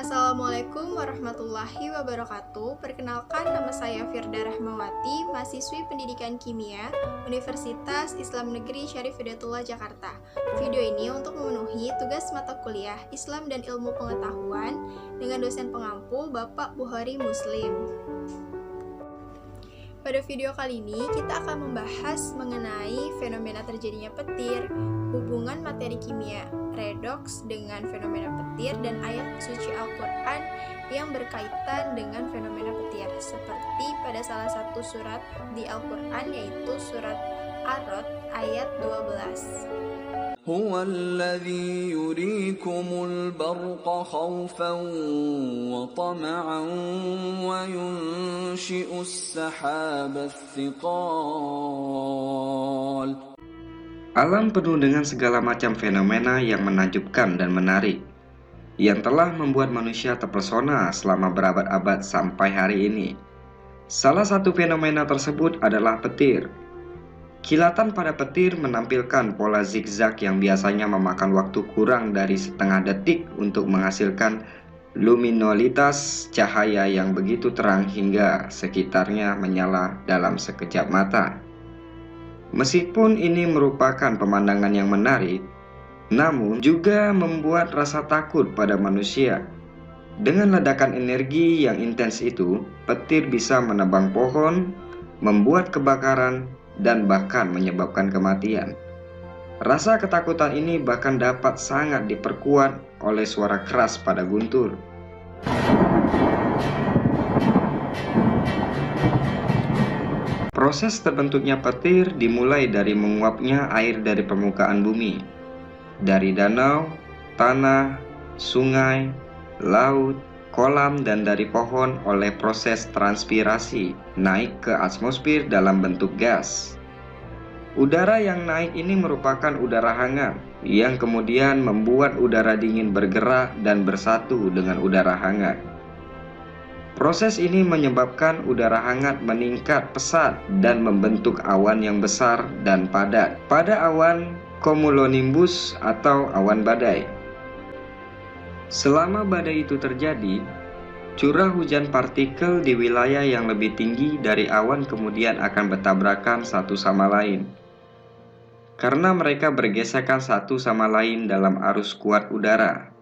Assalamualaikum warahmatullahi wabarakatuh. Perkenalkan, nama saya Firda Rahmawati, mahasiswi Pendidikan Kimia, Universitas Islam Negeri Syarif Hidayatullah Jakarta. Video ini untuk memenuhi tugas mata kuliah Islam dan Ilmu Pengetahuan dengan dosen pengampu Bapak Buhari Muslim. Pada video kali ini, kita akan membahas mengenai fenomena terjadinya petir, hubungan materi kimia redoks dengan fenomena petir, dan ayat suci Al-Quran yang berkaitan dengan fenomena petir, seperti pada salah satu surat di Al-Quran, yaitu surat Ar-Ra'd ayat 12. هو الذي يريكم البرق خوفا وطمعا وينشئ السحاب الثقال. Alam penuh dengan segala macam fenomena yang menakjubkan dan menarik, yang telah membuat manusia terpesona selama berabad-abad sampai hari ini. Salah satu fenomena tersebut adalah petir. Kilatan pada petir menampilkan pola zigzag yang biasanya memakan waktu kurang dari setengah detik untuk menghasilkan luminolitas cahaya yang begitu terang hingga sekitarnya menyala dalam sekejap mata. Meskipun ini merupakan pemandangan yang menarik, namun juga membuat rasa takut pada manusia. Dengan ledakan energi yang intens itu, petir bisa menebang pohon, membuat kebakaran, dan bahkan menyebabkan kematian. Rasa ketakutan ini bahkan dapat sangat diperkuat oleh suara keras pada guntur. Proses terbentuknya petir dimulai dari menguapnya air dari permukaan bumi, dari danau, tanah, sungai, laut, kolam, dan dari pohon oleh proses transpirasi naik ke atmosfer dalam bentuk gas. Udara yang naik ini merupakan udara hangat yang kemudian membuat udara dingin bergerak dan bersatu dengan udara hangat. Proses ini menyebabkan udara hangat meningkat pesat dan membentuk awan yang besar dan padat. Pada awan cumulonimbus atau awan badai. Selama badai itu terjadi, curah hujan partikel di wilayah yang lebih tinggi dari awan kemudian akan bertabrakan satu sama lain. Karena mereka bergesekan satu sama lain dalam arus kuat udara.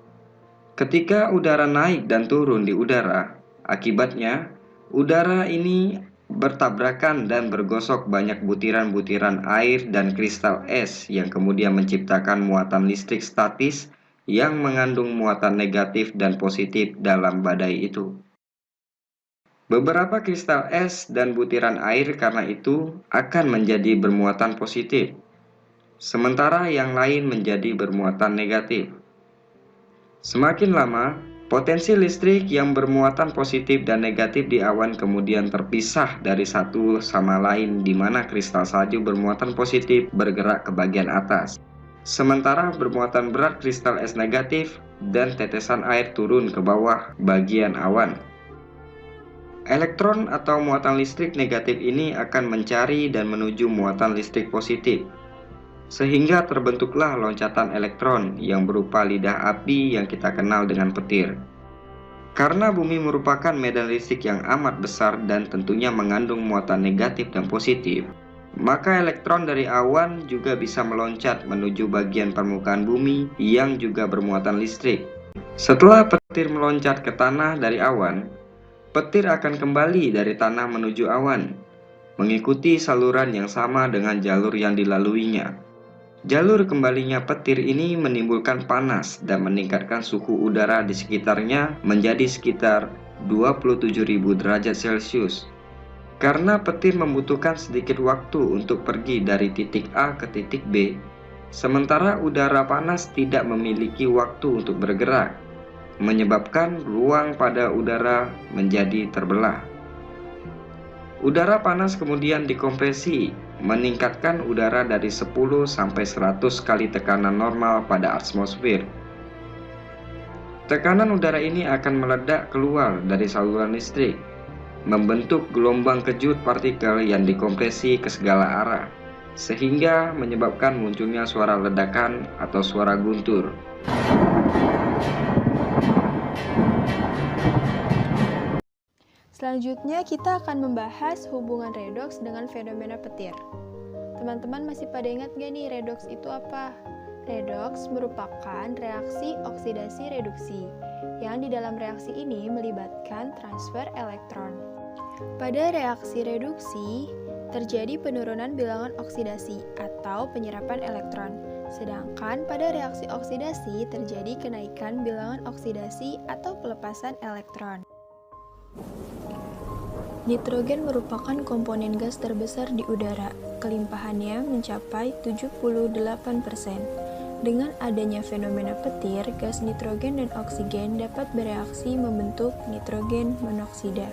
Ketika udara naik dan turun di udara, akibatnya udara ini bertabrakan dan bergosok banyak butiran-butiran air dan kristal es yang kemudian menciptakan muatan listrik statis yang mengandung muatan negatif dan positif dalam badai itu. Beberapa kristal es dan butiran air karena itu akan menjadi bermuatan positif, sementara yang lain menjadi bermuatan negatif. Semakin lama, potensi listrik yang bermuatan positif dan negatif di awan kemudian terpisah dari satu sama lain, di mana kristal salju bermuatan positif bergerak ke bagian atas, sementara bermuatan berat kristal es negatif dan tetesan air turun ke bawah bagian awan. Elektron atau muatan listrik negatif ini akan mencari dan menuju muatan listrik positif, sehingga terbentuklah loncatan elektron yang berupa lidah api yang kita kenal dengan petir. Karena bumi merupakan medan listrik yang amat besar dan tentunya mengandung muatan negatif dan positif, maka elektron dari awan juga bisa meloncat menuju bagian permukaan bumi yang juga bermuatan listrik. Setelah petir meloncat ke tanah dari awan, petir akan kembali dari tanah menuju awan, mengikuti saluran yang sama dengan jalur yang dilaluinya. Jalur kembalinya petir ini menimbulkan panas dan meningkatkan suhu udara di sekitarnya menjadi sekitar 27.000 derajat Celcius. Karena petir membutuhkan sedikit waktu untuk pergi dari titik A ke titik B, sementara udara panas tidak memiliki waktu untuk bergerak, menyebabkan ruang pada udara menjadi terbelah. Udara panas kemudian dikompresi, meningkatkan udara dari 10 sampai 100 kali tekanan normal pada atmosfer. Tekanan udara ini akan meledak keluar dari saluran listrik, membentuk gelombang kejut partikel yang dikompresi ke segala arah, sehingga menyebabkan munculnya suara ledakan atau suara guntur. Selanjutnya kita akan membahas hubungan redoks dengan fenomena petir. Teman-teman masih pada ingat gak nih redoks itu apa? Redoks merupakan reaksi oksidasi reduksi, yang di dalam reaksi ini melibatkan transfer elektron. Pada reaksi reduksi, terjadi penurunan bilangan oksidasi atau penyerapan elektron. Sedangkan pada reaksi oksidasi terjadi kenaikan bilangan oksidasi atau pelepasan elektron. Nitrogen merupakan komponen gas terbesar di udara. Kelimpahannya mencapai 78%. Dengan adanya fenomena petir, gas nitrogen dan oksigen dapat bereaksi membentuk nitrogen monoksida.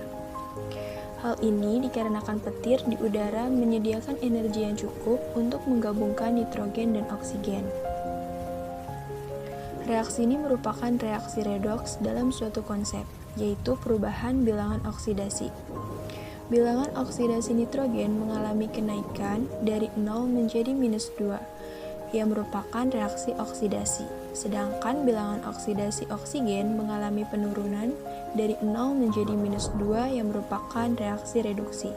Hal ini dikarenakan petir di udara menyediakan energi yang cukup untuk menggabungkan nitrogen dan oksigen. Reaksi ini merupakan reaksi redoks dalam suatu konsep, yaitu perubahan bilangan oksidasi. Bilangan oksidasi nitrogen mengalami kenaikan dari 0 menjadi minus 2, yang merupakan reaksi oksidasi. Sedangkan bilangan oksidasi oksigen mengalami penurunan dari 0 menjadi minus 2 yang merupakan reaksi reduksi.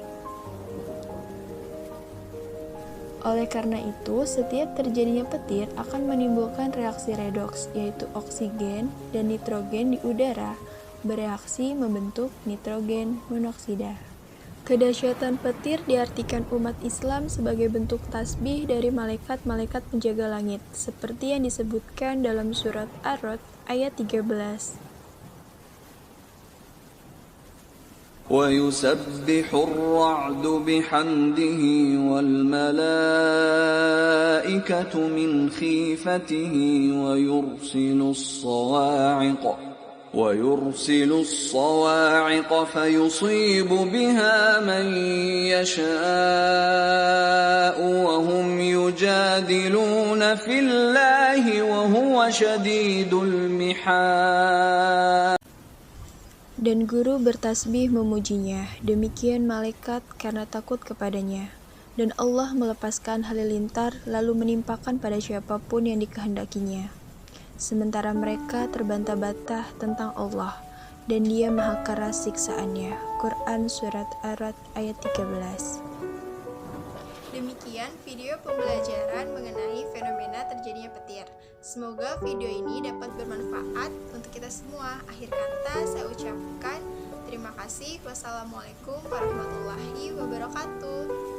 Oleh karena itu, setiap terjadinya petir akan menimbulkan reaksi redoks, yaitu oksigen dan nitrogen di udara bereaksi membentuk nitrogen monoksida. Kedahsyatan petir diartikan umat Islam sebagai bentuk tasbih dari malaikat-malaikat penjaga langit, seperti yang disebutkan dalam surat Ar-Ra'd ayat 13. وَيُسَبِّحُ الرَّعْدُ بِحَمْدِهِ وَالْمَلَائِكَةُ مِنْ خِيفَتِهِ ويرسل الصواعق فيصيب بها من يشاء وهم يجادلون في الله وهو شديد المحال. Dan guru bertasbih memujinya, demikian malaikat karena takut kepadanya. Dan Allah melepaskan halilintar lalu menimpakan pada siapapun yang dikehendakinya. Sementara mereka terbantah-bantah tentang Allah, dan Dia maha keras siksaannya. Quran Surat Ar-Ra'd ayat 13. Demikian video pembelajaran mengenai fenomena terjadinya petir. Semoga video ini dapat bermanfaat untuk kita semua. Akhir kata saya ucapkan terima kasih. Wassalamualaikum warahmatullahi wabarakatuh.